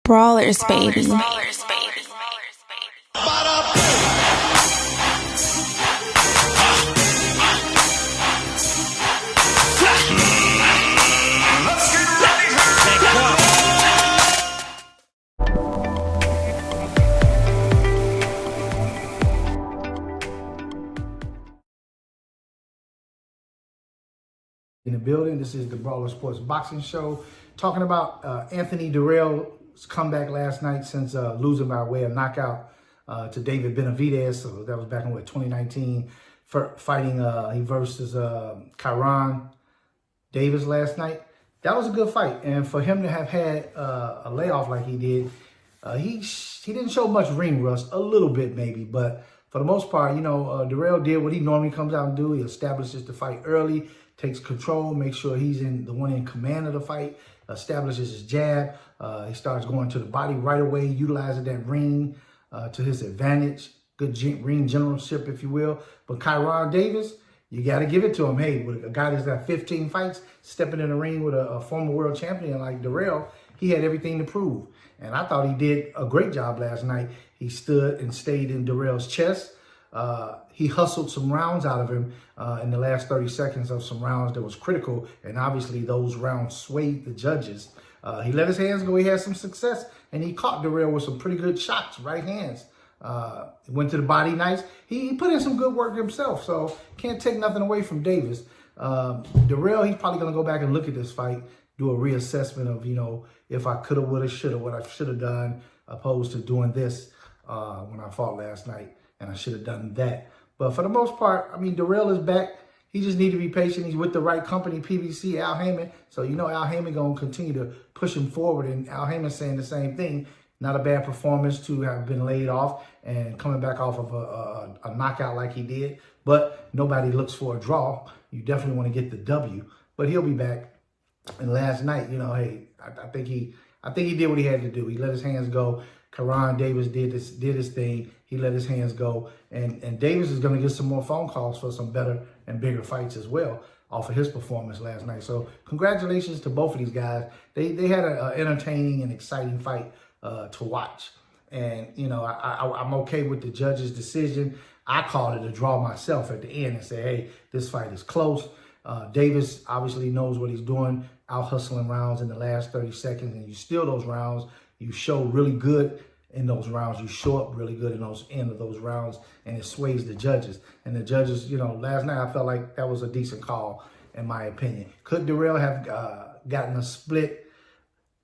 Brawlers, baby. In the building, this is the Brawler Sports Boxing Show, talking about Anthony Dirrell's comeback last night since losing by way of knockout to David Benavidez. So that was back in 2019, fighting he versus Kyron Davis last night. That was a good fight, and for him to have had a layoff like he did, he didn't show much ring rust, a little bit maybe, but for the most part, Dirrell did what he normally comes out and do. He establishes the fight early, takes control, makes sure he's the one in command of the fight, establishes his jab. He starts going to the body right away, utilizing that ring to his advantage. Good ring generalship, if you will. But Kyron Davis, you got to give it to him. Hey, with a guy that's got 15 fights, stepping in the ring with a former world champion like Dirrell, he had everything to prove. And I thought he did a great job last night. He stood and stayed in Dirrell's chest. He hustled some rounds out of him in the last 30 seconds of some rounds that was critical. And obviously those rounds swayed the judges. He let his hands go. He had some success. And he caught Dirrell with some pretty good shots, right hands. Went to the body nice. He put in some good work himself. So can't take nothing away from Davis. Dirrell, he's probably going to go back and look at this fight, do a reassessment of, if I coulda, woulda, shoulda, what I should have done, opposed to doing this when I fought last night, and I should have done that. But for the most part, Dirrell is back. He just need to be patient. He's with the right company, PBC, Al Haymon. So, Al Haymon going to continue to push him forward, and Al Haymon saying the same thing. Not a bad performance to have been laid off and coming back off of a knockout like he did. But nobody looks for a draw. You definitely want to get the W. But he'll be back. And last night, hey, I think he did what he had to do. He let his hands go. Kyron Davis did his thing. He let his hands go. And Davis is going to get some more phone calls for some better and bigger fights as well off of his performance last night. So congratulations to both of these guys. They had an entertaining and exciting fight to watch. And, I'm okay with the judge's decision. I called it a draw myself at the end and said, hey, this fight is close. Davis obviously knows what he's doing, out hustling rounds in the last 30 seconds, and you steal those rounds. You show really good in those rounds. You show up really good in those end of those rounds, and it sways the judges. And the judges, last night I felt like that was a decent call, in my opinion. Could Dirrell have gotten a split?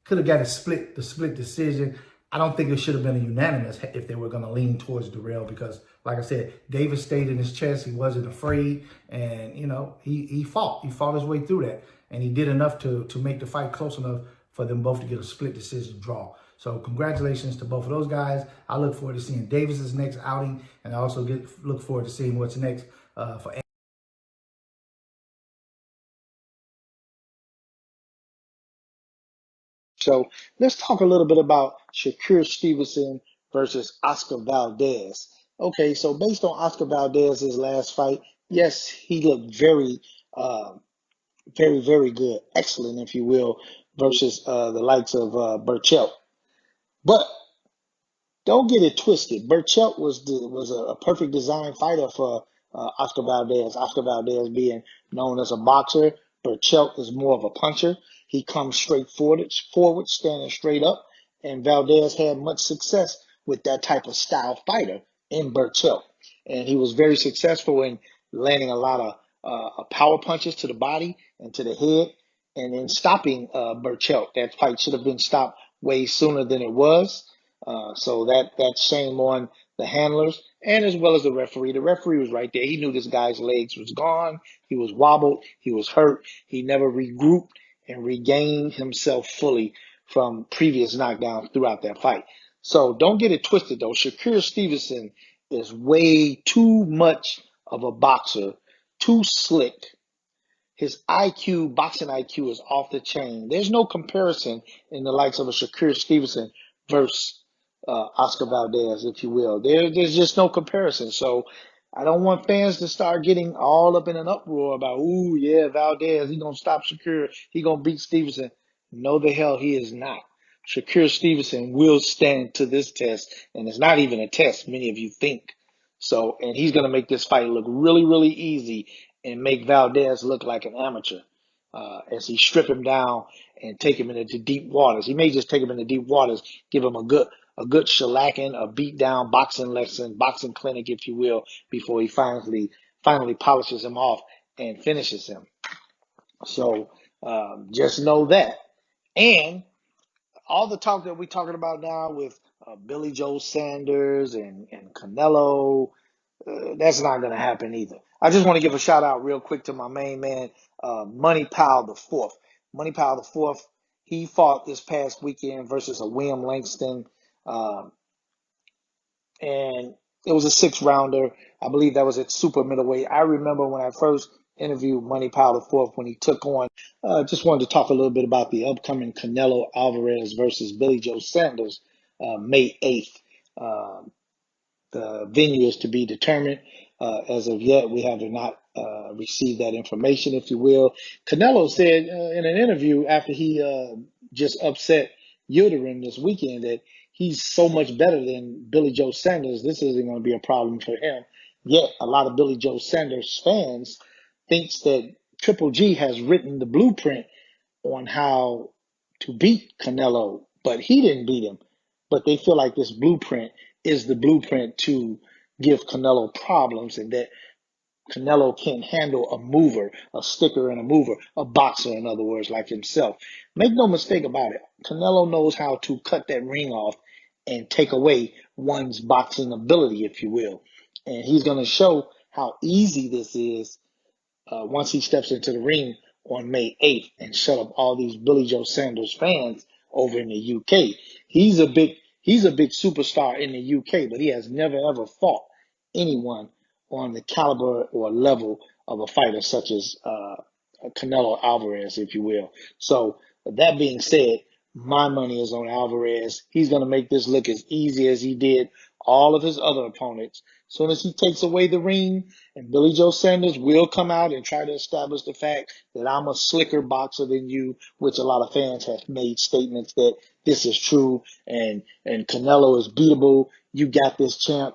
Could have got the split decision. I don't think it should have been a unanimous if they were going to lean towards Dirrell because, like I said, Davis stayed in his chest. He wasn't afraid, and, he fought. He fought his way through that, and he did enough to make the fight close enough for them both to get a split decision draw. So congratulations to both of those guys. I look forward to seeing Davis's next outing, and I also look forward to seeing what's next for So let's talk a little bit about Shakur Stevenson versus Oscar Valdez. Okay, so based on Oscar Valdez's last fight, yes, he looked very, very good, excellent, if you will, versus the likes of Burchell. But don't get it twisted. Burchell was a perfect design fighter for Oscar Valdez. Oscar Valdez being known as a boxer, Burchell is more of a puncher. He comes straight forward, standing straight up, and Valdez had much success with that type of style fighter in Burchell. And he was very successful in landing a lot of power punches to the body and to the head, and in stopping Burchell. That fight should have been stopped way sooner than it was. So that's shame on the handlers and as well as the referee. The referee was right there. He knew this guy's legs was gone. He was wobbled. He was hurt. He never regrouped and regained himself fully from previous knockdowns throughout that fight. So don't get it twisted, though. Shakur Stevenson is way too much of a boxer, too slick. His IQ, boxing IQ, is off the chain. There's no comparison in the likes of a Shakur Stevenson versus Oscar Valdez, if you will. There's just no comparison. So I don't want fans to start getting all up in an uproar about, ooh, yeah, Valdez, he going to stop Shakur. He going to beat Stevenson. No, the hell he is not. Shakur Stevenson will stand to this test, and it's not even a test, many of you think. So, and he's going to make this fight look really, really easy and make Valdez look like an amateur as he strip him down and take him into deep waters. He may just take him into deep waters, give him a good shellacking, a beat down boxing lesson, boxing clinic, if you will, before he finally polishes him off and finishes him. So just know that. And all the talk that we're talking about now with Billy Joe Sanders and Canelo, that's not going to happen either. I just want to give a shout out real quick to my main man, Money Powell IV. Money Powell IV, he fought this past weekend versus a William Langston. And it was a 6-rounder. I believe that was at super middleweight. I remember when I first interviewed Money Powell IV when he took on. Just wanted to talk a little bit about the upcoming Canelo Alvarez versus Billy Joe Sanders, May 8th. The venue is to be determined. As of yet, we have not received that information, if you will. Canelo said in an interview after he just upset Yildirim this weekend that he's so much better than Billy Joe Sanders. This isn't going to be a problem for him. Yet, a lot of Billy Joe Sanders fans thinks that Triple G has written the blueprint on how to beat Canelo, but he didn't beat him. But they feel like this blueprint is the blueprint to give Canelo problems, and that Canelo can't handle a mover, a sticker and a mover, a boxer, in other words, like himself. Make no mistake about it. Canelo knows how to cut that ring off and take away one's boxing ability, if you will. And he's going to show how easy this is once he steps into the ring on May 8th and shut up all these Billy Joe Sanders fans over in the UK. He's a big superstar in the UK, but he has never ever fought anyone on the caliber or level of a fighter such as Canelo Alvarez, if you will. So that being said, my money is on Alvarez. He's going to make this look as easy as he did all of his other opponents. As soon as he takes away the ring, and Billy Joe Sanders will come out and try to establish the fact that I'm a slicker boxer than you, which a lot of fans have made statements that this is true, and Canelo is beatable. You got this, champ.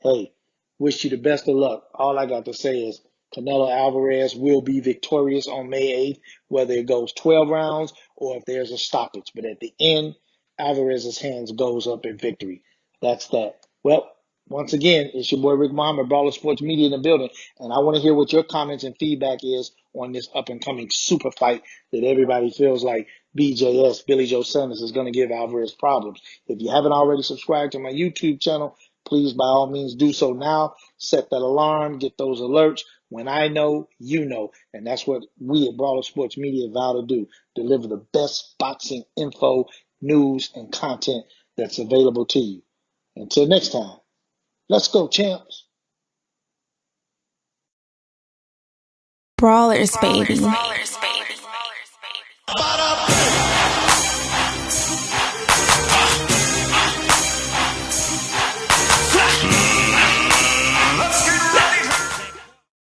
Hey, wish you the best of luck. All I got to say is Canelo Alvarez will be victorious on May 8th, whether it goes 12 rounds or if there's a stoppage. But at the end, Alvarez's hands goes up in victory. That's that. Well, once again, it's your boy Rick Mohamed, Brawler Sports Media in the building, and I want to hear what your comments and feedback is on this up-and-coming super fight that everybody feels like BJS, Billy Joe Sanders, is going to give Alvarez problems. If you haven't already subscribed to my YouTube channel, please, by all means, do so now. Set that alarm, get those alerts. When I know, you know. And that's what we at Brawler Sports Media vow to do. Deliver the best boxing info, news, and content that's available to you. Until next time, let's go, champs. Brawlers, baby.